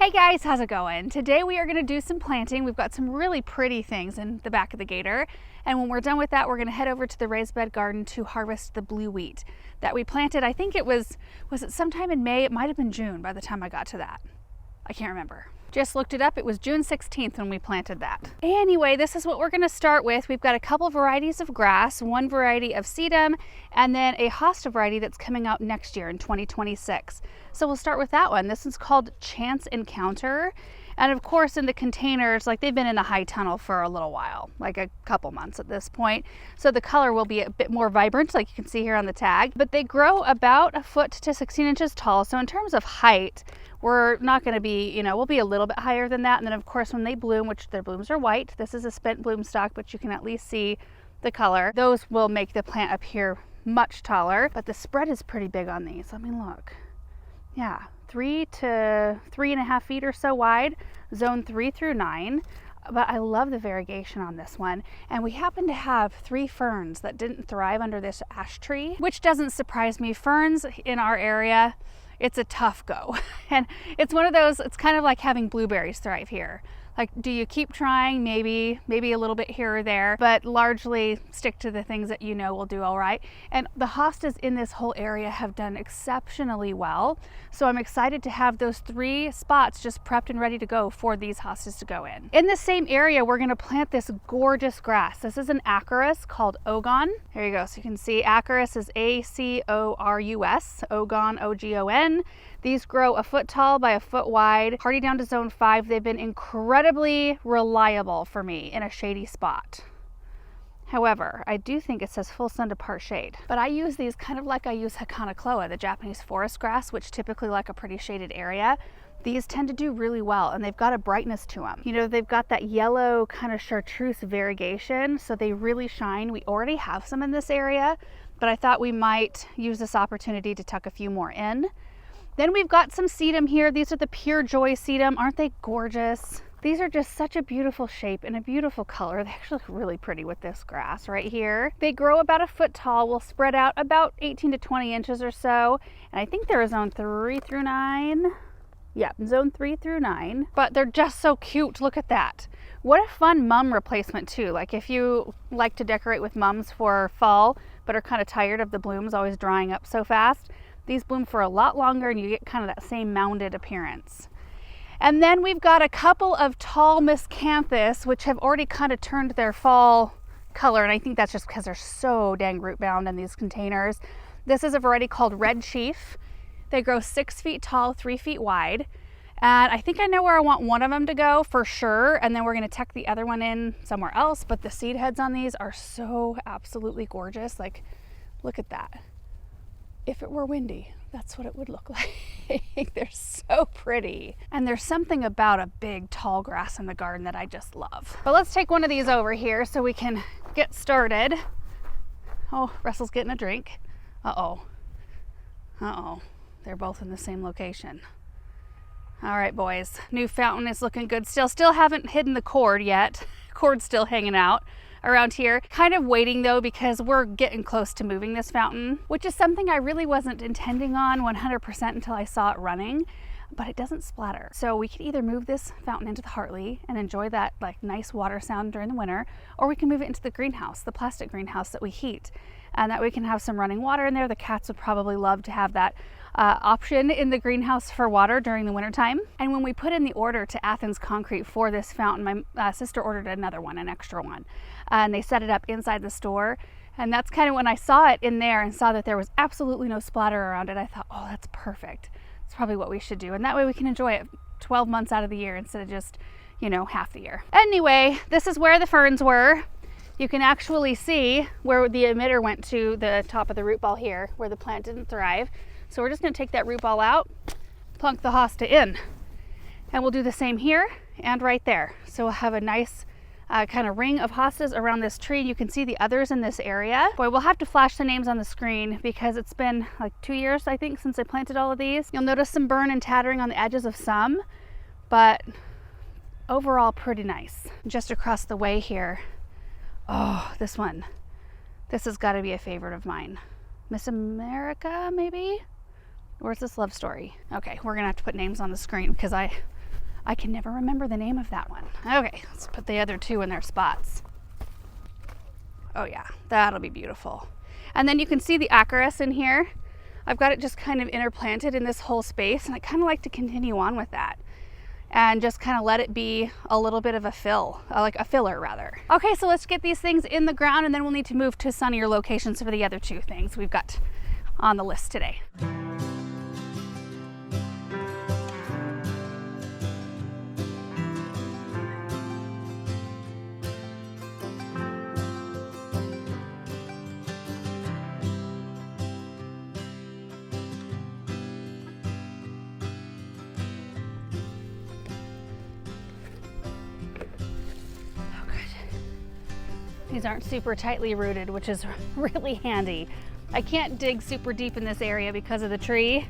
Hey guys, how's it going? Today we are going to do some planting. We've got some really pretty things in the back of the Gator, and when we're done with that, we're going to head over to the raised bed garden to harvest the blue wheat that we planted. I think it was it sometime in May? It might have been June by the time I got to that. I can't remember. Just looked it up. It was June 16th when we planted that. Anyway, this is what we're going to start with. We've got a couple varieties of grass, one variety of Sedum, and then a Hosta variety that's coming out next year in 2026. So we'll start with that one. This is called Chance Encounter. And of course, in the containers, like they've been in the high tunnel for a little while, like a couple months at this point. So the color will be a bit more vibrant, like you can see here on the tag. But they grow about 1 foot to 16 inches tall. So in terms of height, we're not going to be, we'll be a little bit higher than that. And then of course, when they bloom, which their blooms are white, this is a spent bloom stock, but you can at least see the color. Those will make the plant appear much taller, but the spread is pretty big on these. Let me look. Yeah, 3 to 3.5 feet or so wide, zone 3 through 9. But I love the variegation on this one. And we happen to have 3 ferns that didn't thrive under this ash tree, which doesn't surprise me. Ferns in our area, it's a tough go. And it's one of those, it's kind of like having blueberries thrive here. Like, do you keep trying? Maybe a little bit here or there, but largely stick to the things that you know will do all right. And the hostas in this whole area have done exceptionally well. So I'm excited to have those 3 spots just prepped and ready to go for these hostas to go in. In the same area, we're gonna plant this gorgeous grass. This is an acorus called Ogon. Here you go, so you can see acorus is A-C-O-R-U-S, Ogon, O-G-O-N. These grow 1 foot tall by 1 foot wide, hardy down to zone 5. They've been incredibly reliable for me in a shady spot. However, I do think it says full sun to part shade, but I use these kind of like I use Hakanakloa, the Japanese forest grass, which typically like a pretty shaded area. These tend to do really well, and they've got a brightness to them. They've got that yellow kind of chartreuse variegation, so they really shine. We already have some in this area, but I thought we might use this opportunity to tuck a few more in. Then we've got some sedum here. These are the Pure Joy sedum. Aren't they gorgeous? These are just such a beautiful shape and a beautiful color. They actually look really pretty with this grass right here. They grow about 1 foot tall, will spread out about 18 to 20 inches or so. And I think they're zone 3 through 9. Yeah, zone 3 through 9. But they're just so cute. Look at that. What a fun mum replacement too. Like if you like to decorate with mums for fall, but are kind of tired of the blooms always drying up so fast, these bloom for a lot longer and you get kind of that same mounded appearance. And then we've got a couple of tall miscanthus, which have already kind of turned their fall color. And I think that's just because they're so dang root bound in these containers. This is a variety called Red Chief. They grow 6 feet tall, 3 feet wide. And I think I know where I want one of them to go for sure. And then we're going to tuck the other one in somewhere else. But the seed heads on these are so absolutely gorgeous. Like, look at that. If it were windy, that's what it would look like. They're so pretty. And there's something about a big tall grass in the garden that I just love. But let's take one of these over here so we can get started. Oh, Russell's getting a drink. Uh-oh. Uh-oh. They're both in the same location. All right, boys. New fountain is looking good. Still haven't hidden the cord yet. Cord's still hanging out around here. Kind of waiting though, because we're getting close to moving this fountain, which is something I really wasn't intending on 100% until I saw it running, but it doesn't splatter. So we could either move this fountain into the Hartley and enjoy that like nice water sound during the winter, or we can move it into the greenhouse, the plastic greenhouse that we heat, and that we can have some running water in there. The cats would probably love to have that option in the greenhouse for water during the wintertime. And when we put in the order to Athens Concrete for this fountain, my sister ordered another one, an extra one, and they set it up inside the store. And that's kind of when I saw it in there and saw that there was absolutely no splatter around it, I thought, oh, that's perfect. It's probably what we should do. And that way we can enjoy it 12 months out of the year instead of just, half the year. Anyway, this is where the ferns were. You can actually see where the emitter went to the top of the root ball here, where the plant didn't thrive. So we're just going to take that root ball out, plunk the hosta in, and we'll do the same here and right there. So we'll have a nice kind of ring of hostas around this tree. You can see the others in this area. Boy, we'll have to flash the names on the screen because it's been like 2 years, I think, since I planted all of these. You'll notice some burn and tattering on the edges of some, but overall pretty nice. Just across the way here, oh, this one. This has got to be a favorite of mine. Miss America, maybe? Where's this love story? Okay, we're gonna have to put names on the screen because I I can never remember the name of that one. Okay, let's put the other two in their spots. Oh yeah, that'll be beautiful. And then you can see the acarus in here. I've got it just kind of interplanted in this whole space, and I kind of like to continue on with that and just kind of let it be a little bit of a filler rather. Okay, so let's get these things in the ground, and then we'll need to move to sunnier locations for the other two things we've got on the list today. These aren't super tightly rooted, which is really handy. I can't dig super deep in this area because of the tree,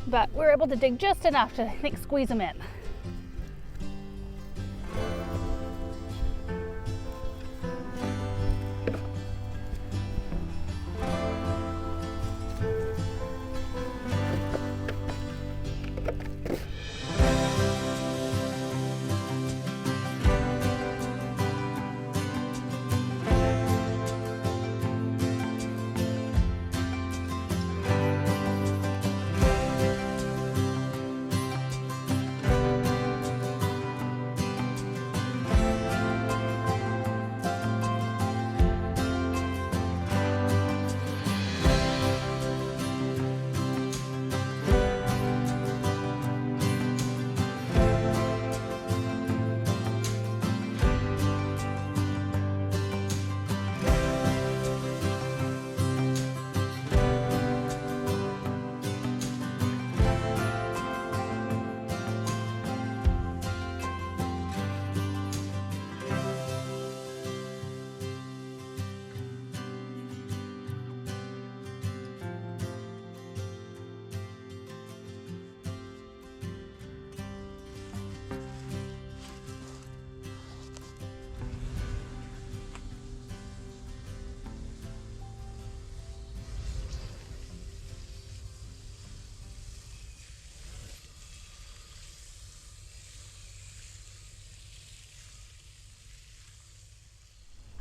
but we're able to dig just enough to, I think, squeeze them in.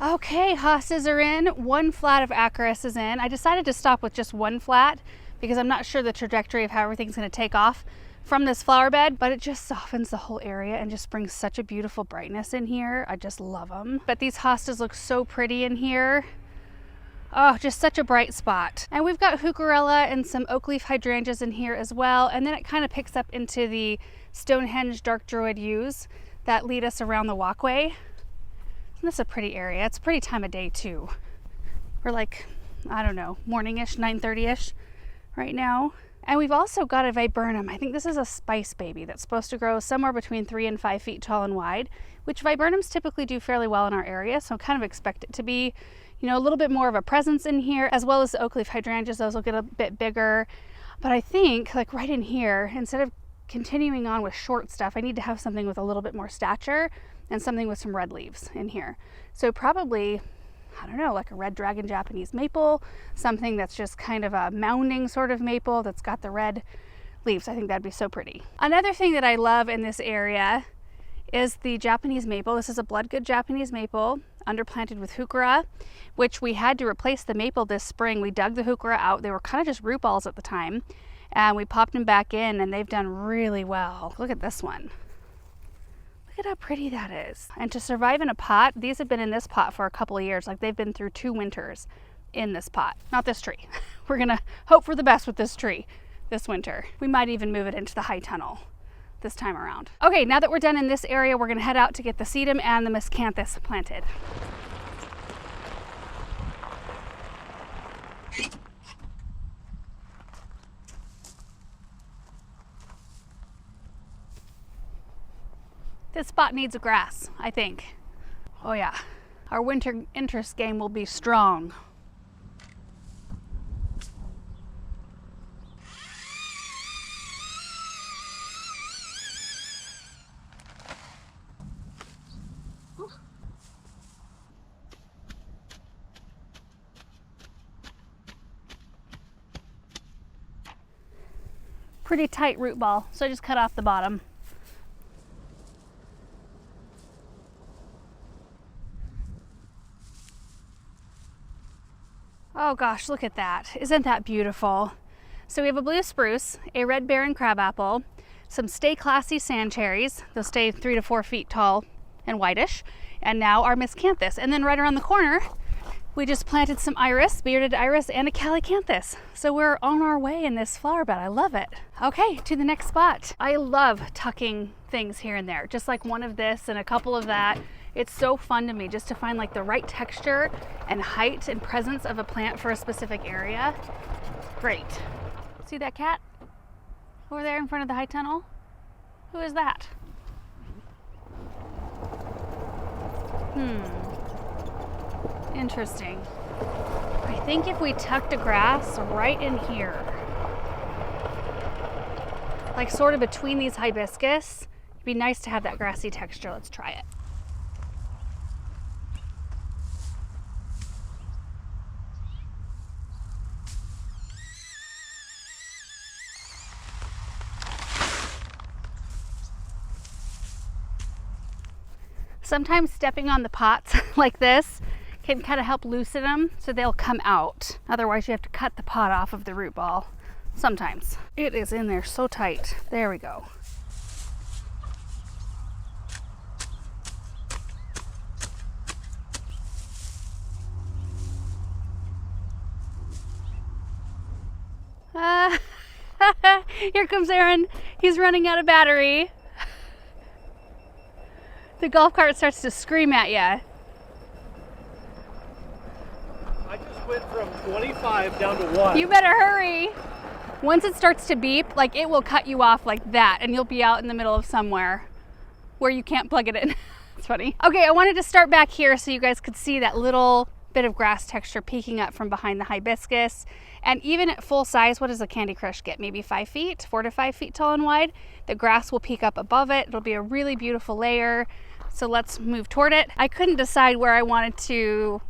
Okay, hostas are in. One flat of acarus is in. I decided to stop with just one flat because I'm not sure the trajectory of how everything's going to take off from this flower bed, but it just softens the whole area and just brings such a beautiful brightness in here. I just love them. But these hostas look so pretty in here. Oh, just such a bright spot. And we've got heucherella and some oak leaf hydrangeas in here as well. And then it kind of picks up into the Stonehenge dark druid yews that lead us around the walkway. This is a pretty area. It's a pretty time of day too. We're like, I don't know, morning-ish, 9:30-ish right now. And we've also got a viburnum. I think this is a spice baby that's supposed to grow somewhere between 3 and 5 feet tall and wide, which viburnums typically do fairly well in our area. So I kind of expect it to be, you know, a little bit more of a presence in here, as well as the oak leaf hydrangeas. Those will get a bit bigger. But I think like right in here, instead of continuing on with short stuff, I need to have something with a little bit more stature and something with some red leaves in here. So probably, I don't know, like a red dragon Japanese maple, something that's just kind of a mounding sort of maple that's got the red leaves. I think that'd be so pretty. Another thing that I love in this area is the Japanese maple. This is a bloodgood Japanese maple underplanted with heuchera, which we had to replace the maple this spring. We dug the heuchera out. They were kind of just root balls at the time, and we popped them back in, and they've done really well. Look at this one. Look at how pretty that is. And to survive in a pot, these have been in this pot for a couple of years. Like they've been through 2 winters in this pot. Not this tree. We're gonna hope for the best with this tree this winter. We might even move it into the high tunnel this time around. Okay, now that we're done in this area, we're gonna head out to get the sedum and the miscanthus planted. This spot needs a grass, I think. Oh yeah, our winter interest game will be strong. Pretty tight root ball, so I just cut off the bottom. Oh gosh, look at that. Isn't that beautiful? So we have a blue spruce, a red barren crabapple, some Stay Classy sand cherries. They'll stay 3 to 4 feet tall and whitish. And now our miscanthus. And then right around the corner, we just planted some iris, bearded iris, and a calycanthus. So we're on our way in this flower bed. I love it. Okay, to the next spot. I love tucking things here and there, just like one of this and a couple of that. It's so fun to me just to find like the right texture and height and presence of a plant for a specific area. Great. See that cat over there in front of the high tunnel? Who is that? Interesting. I think if we tucked the grass right in here, like sort of between these hibiscus, it'd be nice to have that grassy texture. Let's try it. Sometimes stepping on the pots like this can kind of help loosen them so they'll come out. Otherwise you have to cut the pot off of the root ball. Sometimes. It is in there so tight. There we go. Here comes Aaron. He's running out of battery. The golf cart starts to scream at you. I just went from 25 down to 1. You better hurry. Once it starts to beep, like it will cut you off like that and you'll be out in the middle of somewhere where you can't plug it in. It's funny. Okay, I wanted to start back here so you guys could see that little bit of grass texture peeking up from behind the hibiscus. And even at full size, what does a Candy Crush get? Maybe 5 feet, 4 to 5 feet tall and wide. The grass will peek up above it. It'll be a really beautiful layer. So let's move toward it. I couldn't decide where I wanted to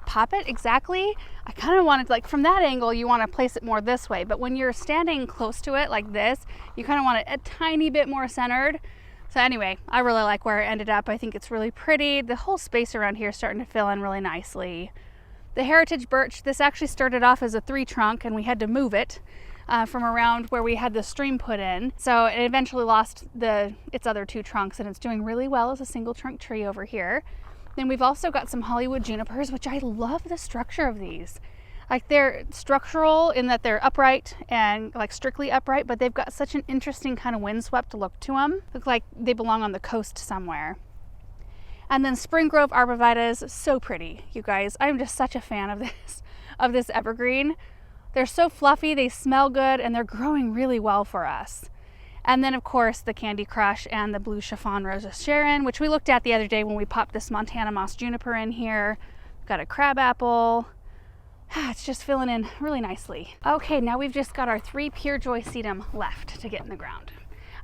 pop it exactly. I kind of wanted, like from that angle, you want to place it more this way. But when you're standing close to it like this, you kind of want it a tiny bit more centered. So anyway, I really like where it ended up. I think it's really pretty. The whole space around here is starting to fill in really nicely. The heritage birch, this actually started off as a 3 trunk and we had to move it from around where we had the stream put in. So it eventually lost its other 2 trunks and it's doing really well as a single trunk tree over here. Then we've also got some Hollywood junipers, which I love the structure of these. Like they're structural in that they're upright and like strictly upright, but they've got such an interesting kind of windswept look to them. Look like they belong on the coast somewhere. And then Spring Grove arborvitaes, so pretty, you guys. I'm just such a fan of this evergreen. They're so fluffy, they smell good, and they're growing really well for us. And then of course the Candy Crush and the blue chiffon Rosa Sharon, which we looked at the other day when we popped this Montana moss juniper in here. We've got a crabapple. It's just filling in really nicely. Okay, now we've just got our 3 Pure Joy sedum left to get in the ground.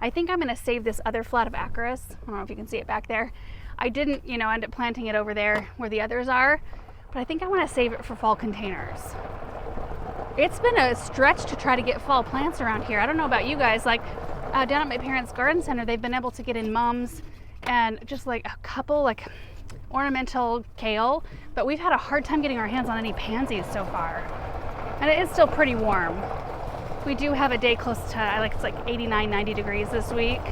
I think I'm gonna save this other flat of Acaris. I don't know if you can see it back there. I didn't, end up planting it over there where the others are, but I think I want to save it for fall containers. It's been a stretch to try to get fall plants around here. I don't know about you guys, like down at my parents' garden center, they've been able to get in mums and just like a couple like ornamental kale, but we've had a hard time getting our hands on any pansies so far. And it is still pretty warm. We do have a day close to, it's like 89, 90 degrees this week.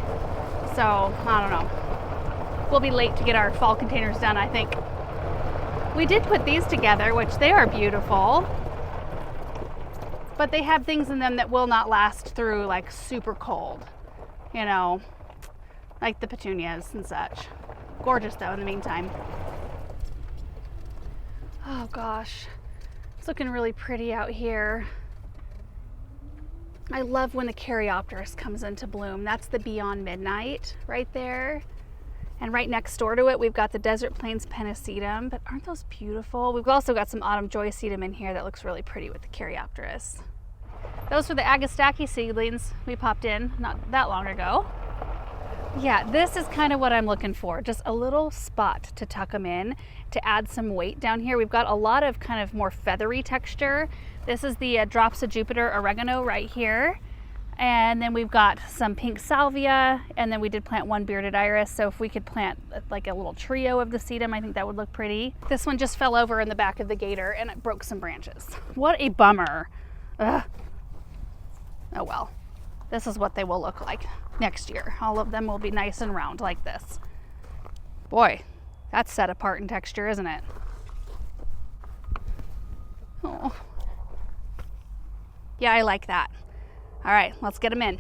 So, I don't know. We'll be late to get our fall containers done, I think. We did put these together, which they are beautiful, but they have things in them that will not last through like super cold, like the petunias and such. Gorgeous though in the meantime. Oh gosh, it's looking really pretty out here. I love when the Caryopteris comes into bloom. That's the Beyond Midnight right there. And right next door to it, we've got the Desert Plains Pennisedum, but aren't those beautiful? We've also got some Autumn Joy Sedum in here that looks really pretty with the Caryopteris. Those were the Agastaki seedlings we popped in not that long ago. Yeah, this is kind of what I'm looking for, just a little spot to tuck them in to add some weight down here. We've got a lot of kind of more feathery texture. This is the Drops of Jupiter oregano right here. And then we've got some pink salvia, and then we did plant one bearded iris. So if we could plant like a little trio of the sedum, I think that would look pretty. This one just fell over in the back of the gator and it broke some branches. What a bummer. Ugh. Oh well, this is what they will look like next year. All of them will be nice and round like this. Boy, that's set apart in texture, isn't it? Oh. Yeah, I like that. All right, let's get them in.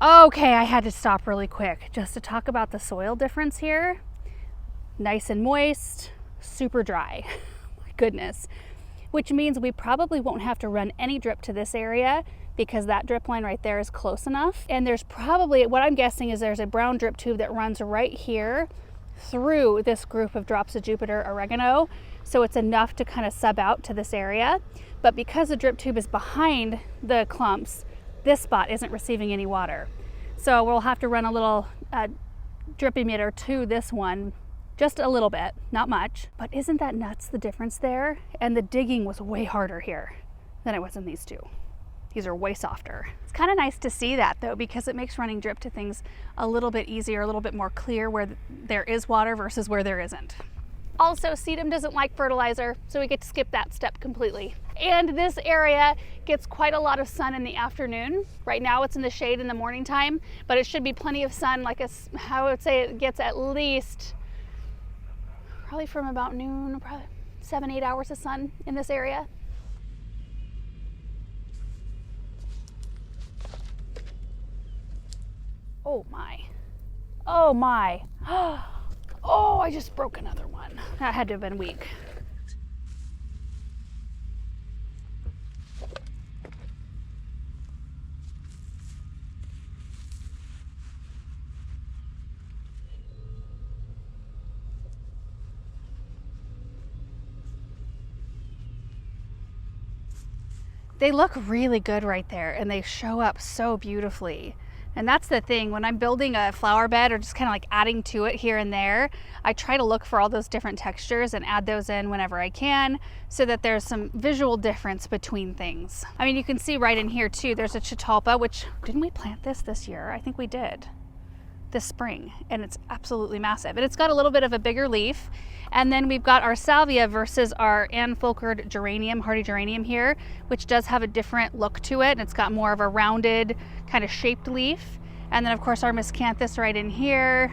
Okay, I had to stop really quick just to talk about the soil difference here. Nice and moist, super dry. My goodness. Which means we probably won't have to run any drip to this area because that drip line right there is close enough. And there's probably, what I'm guessing is there's a brown drip tube that runs right here through this group of drops of Jupiter oregano. So it's enough to kind of sub out to this area. But because the drip tube is behind the clumps, this spot isn't receiving any water. So we'll have to run a little drip emitter to this one, just a little bit, not much. But isn't that nuts, the difference there? And the digging was way harder here than it was in these two. These are way softer. It's kind of nice to see that though, because it makes running drip to things a little bit easier, a little bit more clear where there is water versus where there isn't. Also, sedum doesn't like fertilizer, so we get to skip that step completely. And this area gets quite a lot of sun in the afternoon. Right now it's in the shade in the morning time, but it should be plenty of sun. I would say it gets at least probably from about noon, probably 7-8 hours of sun in this area. Oh my. Oh my. Oh, I just broke another one. That had to have been weak. They look really good right there, and they show up so beautifully. And that's the thing, when I'm building a flower bed or just kind of like adding to it here and there, I try to look for all those different textures and add those in whenever I can so that there's some visual difference between things. I mean, you can see right in here too, there's a Chatalpa, which, didn't we plant this year? I think we did. This spring, and it's absolutely massive. And it's got a little bit of a bigger leaf. And then we've got our salvia versus our Anne-Fulkered geranium, hardy geranium here, which does have a different look to it. And it's got more of a rounded kind of shaped leaf. And then of course our miscanthus right in here.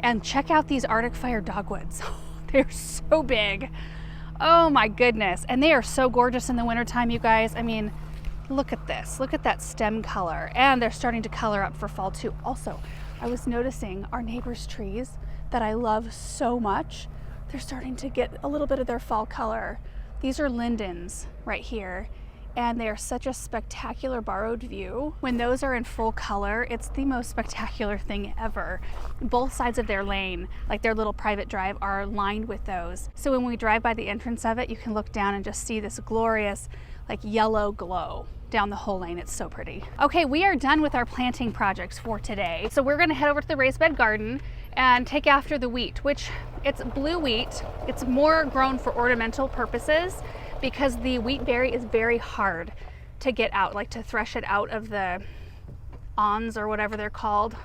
And check out these Arctic Fire dogwoods. They're so big. Oh my goodness. And they are so gorgeous in the wintertime, you guys. I mean, look at this. Look at that stem color. And they're starting to color up for fall too. Also, I was noticing our neighbor's trees that I love so much, they're starting to get a little bit of their fall color. These are lindens right here, and they are such a spectacular borrowed view. When those are in full color, it's the most spectacular thing ever. Both sides of their lane, like their little private drive, are lined with those. So when we drive by the entrance of it, you can look down and just see this glorious like yellow glow down the whole lane. It's so pretty. Okay, we are done with our planting projects for today. So we're gonna head over to the raised bed garden and take after the wheat, which it's blue wheat. It's more grown for ornamental purposes because the wheat berry is very hard to get out, like to thresh it out of the awns or whatever they're called.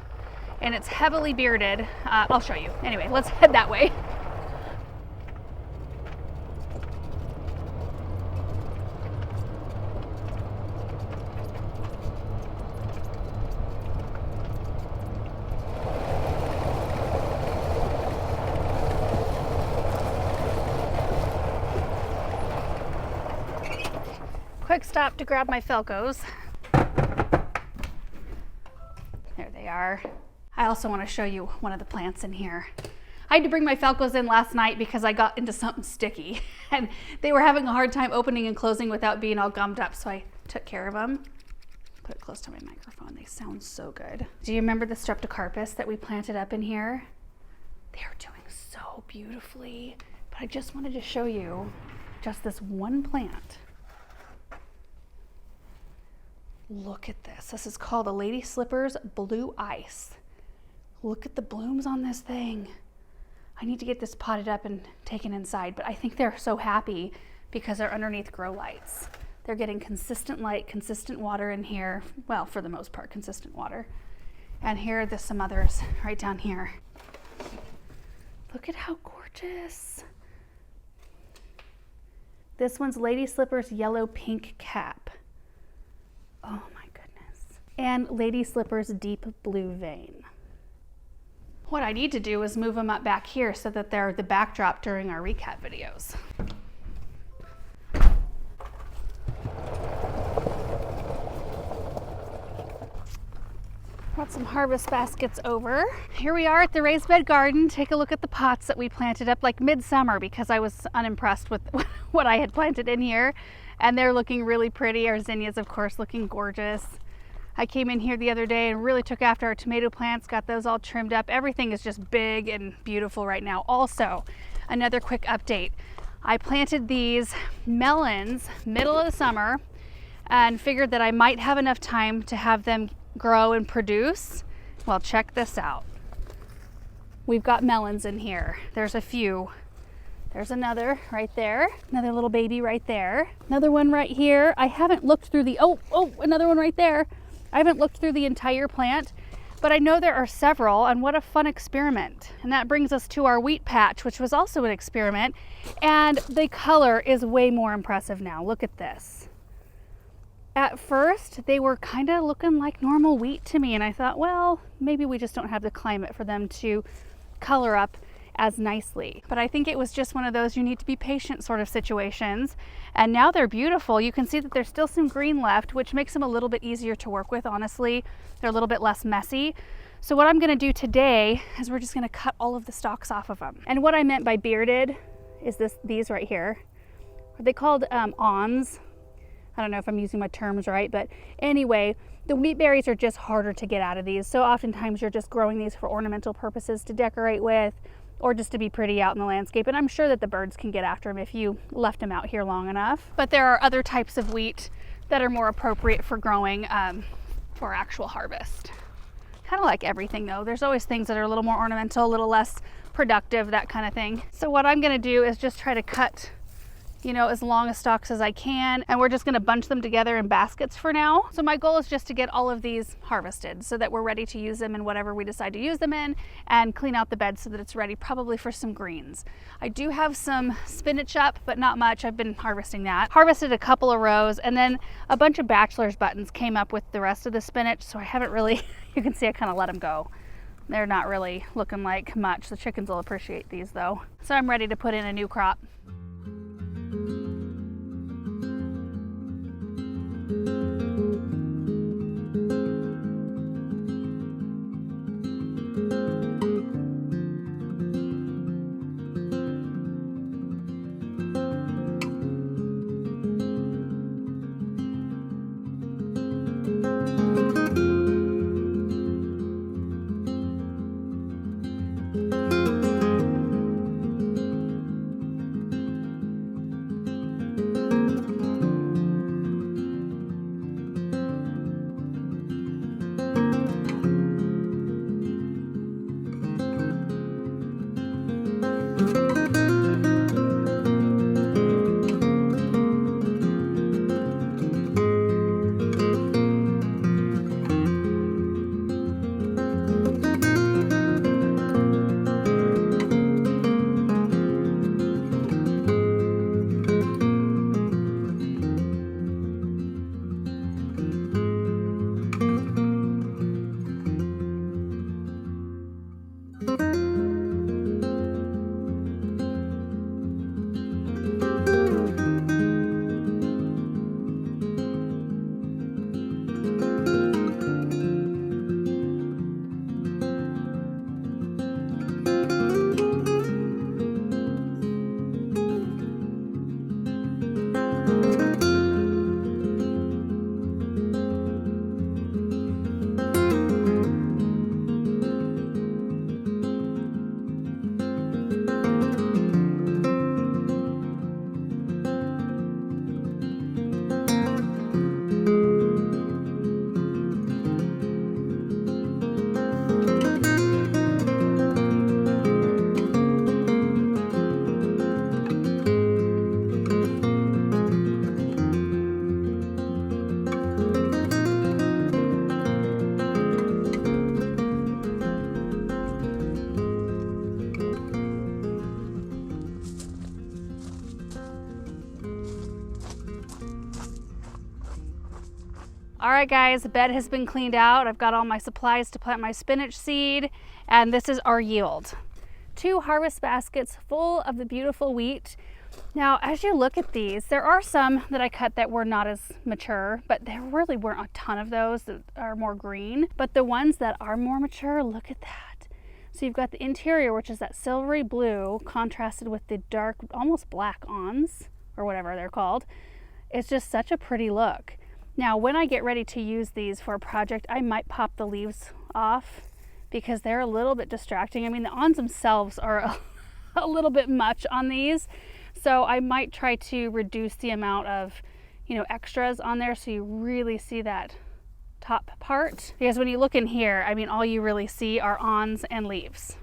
And it's heavily bearded. I'll show you. Anyway, let's head that way. Quick stop to grab my Felcos. There they are. I also want to show you one of the plants in here. I had to bring my Felcos in last night because I got into something sticky and they were having a hard time opening and closing without being all gummed up, so I took care of them. Put it close to my microphone. They sound so good. Do you remember the Streptocarpus that we planted up in here? They are doing so beautifully, but I just wanted to show you just this one plant. Look at this. This is called a Lady Slippers Blue Ice. Look at the blooms on this thing. I need to get this potted up and taken inside, but I think they're so happy because they're underneath grow lights. They're getting consistent light, consistent water in here. Well, for the most part, consistent water. And here are some others right down here. Look at how gorgeous. This one's Lady Slippers Yellow Pink Cap. Oh my goodness. And Lady Slippers Deep Blue Vein. What I need to do is move them up back here so that they're the backdrop during our recap videos. Brought some harvest baskets over. Here we are at the raised bed garden. Take a look at the pots that we planted up like midsummer because I was unimpressed with what I had planted in here. And they're looking really pretty. Our zinnias, of course, looking gorgeous. I came in here the other day and really took after our tomato plants, got those all trimmed up. Everything is just big and beautiful right now. Also, another quick update. I planted these melons middle of the summer and figured that I might have enough time to have them grow and produce. Well, check this out. We've got melons in here. There's a few. There's another right there. Another little baby right there. Another one right here. I haven't looked through the, another one right there. I haven't looked through the entire plant, but I know there are several, and what a fun experiment. And that brings us to our wheat patch, which was also an experiment. And the color is way more impressive now. Look at this. At first, they were kind of looking like normal wheat to me, and I thought, well, maybe we just don't have the climate for them to color up as nicely. But I think it was just one of those you need to be patient sort of situations. And now they're beautiful. You can see that there's still some green left, which makes them a little bit easier to work with, honestly. They're a little bit less messy. So what I'm gonna do today is we're just gonna cut all of the stalks off of them. And what I meant by bearded is these right here. Are they called awns? I don't know if I'm using my terms right, but anyway, the wheat berries are just harder to get out of these. So oftentimes you're just growing these for ornamental purposes to decorate with, or just to be pretty out in the landscape. And I'm sure that the birds can get after them if you left them out here long enough. But there are other types of wheat that are more appropriate for growing for actual harvest. Kind of like everything though. There's always things that are a little more ornamental, a little less productive, that kind of thing. So what I'm gonna do is just try to cut, you know, as long as stalks as I can, and we're just gonna bunch them together in baskets for now. So my goal is just to get all of these harvested so that we're ready to use them in whatever we decide to use them in, and clean out the bed so that it's ready probably for some greens. I do have some spinach up, but not much. I've been harvesting that. Harvested a couple of rows, and then a bunch of bachelor's buttons came up with the rest of the spinach, so I haven't really, you can see I kind of let them go. They're not really looking like much. The chickens will appreciate these though. So I'm ready to put in a new crop. All right guys, the bed has been cleaned out. I've got all my supplies to plant my spinach seed, and this is our yield. 2 harvest baskets full of the beautiful wheat. Now, as you look at these, there are some that I cut that were not as mature, but there really weren't a ton of those that are more green. But the ones that are more mature, look at that. So you've got the interior, which is that silvery blue, contrasted with the dark, almost black awns, or whatever they're called. It's just such a pretty look. Now, when I get ready to use these for a project, I might pop the leaves off because they're a little bit distracting. I mean, the awns themselves are a little bit much on these. So I might try to reduce the amount of, extras on there so you really see that top part. Because when you look in here, I mean, all you really see are awns and leaves.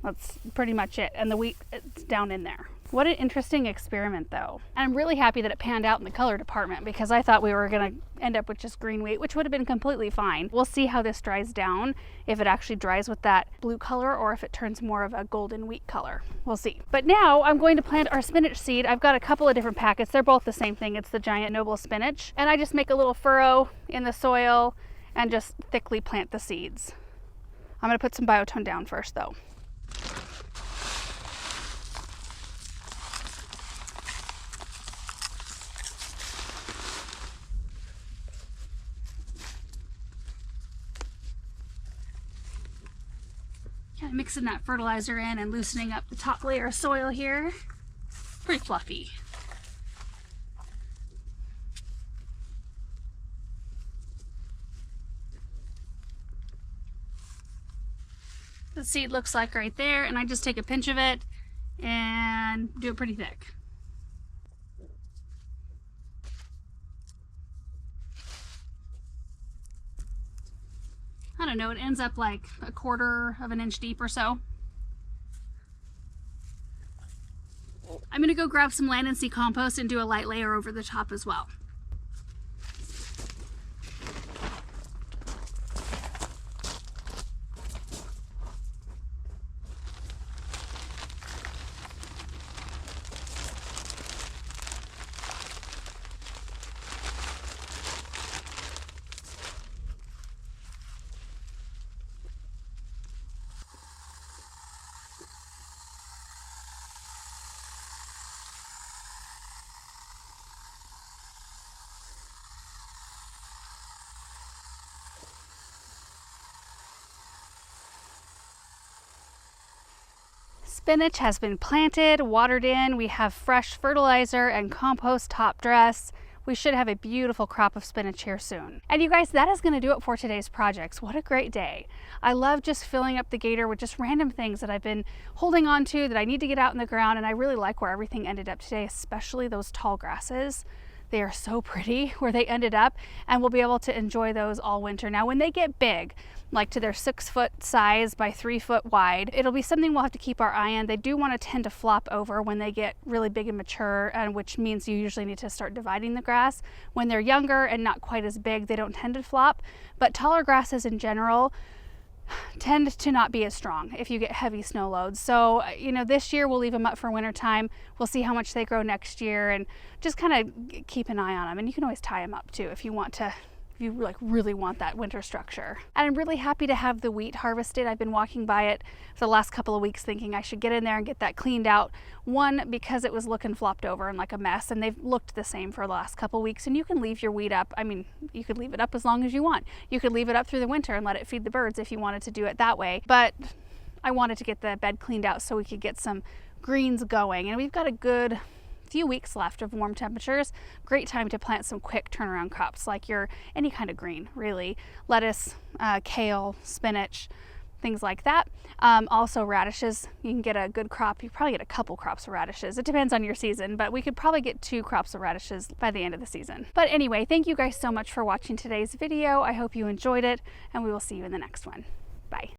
That's pretty much it. And the wheat, it's down in there. What an interesting experiment though. And I'm really happy that it panned out in the color department because I thought we were gonna end up with just green wheat, which would have been completely fine. We'll see how this dries down, if it actually dries with that blue color or if it turns more of a golden wheat color. We'll see. But now I'm going to plant our spinach seed. I've got a couple of different packets. They're both the same thing. It's the giant noble spinach. And I just make a little furrow in the soil and just thickly plant the seeds. I'm gonna put some biotone down first though. Kind of mixing that fertilizer in and loosening up the top layer of soil here. Pretty fluffy. The seed looks like right there, and I just take a pinch of it and do it pretty thick. I don't know, it ends up like 1/4 of an inch deep or so. I'm gonna go grab some land and sea compost and do a light layer over the top as well. Spinach has been planted, watered in. We have fresh fertilizer and compost top dress. We should have a beautiful crop of spinach here soon. And you guys, that is going to do it for today's projects. What a great day. I love just filling up the gator with just random things that I've been holding on to that I need to get out in the ground, and I really like where everything ended up today, especially those tall grasses. They are so pretty where they ended up, and we'll be able to enjoy those all winter. Now, when they get big, like to their 6-foot size by 3-foot wide, it'll be something we'll have to keep our eye on. They do want to tend to flop over when they get really big and mature, and which means you usually need to start dividing the grass. When they're younger and not quite as big, they don't tend to flop, but taller grasses in general tend to not be as strong if you get heavy snow loads. So, this year we'll leave them up for winter time. We'll see how much they grow next year and just kind of keep an eye on them. And you can always tie them up too if you want to, if you really want that winter structure. And I'm really happy to have the wheat harvested. I've been walking by it for the last couple of weeks thinking I should get in there and get that cleaned out. One, because it was looking flopped over and like a mess, and they've looked the same for the last couple of weeks. And you can leave your wheat up. I mean, you could leave it up as long as you want. You could leave it up through the winter and let it feed the birds if you wanted to do it that way. But I wanted to get the bed cleaned out so we could get some greens going. And we've got a good few weeks left of warm temperatures. Great time to plant some quick turnaround crops like any kind of green, really. Lettuce, kale, spinach, things like that. Also radishes. You can get a good crop. You probably get a couple crops of radishes. It depends on your season, but we could probably get 2 crops of radishes by the end of the season. But anyway, thank you guys so much for watching today's video. I hope you enjoyed it, and we will see you in the next one. Bye.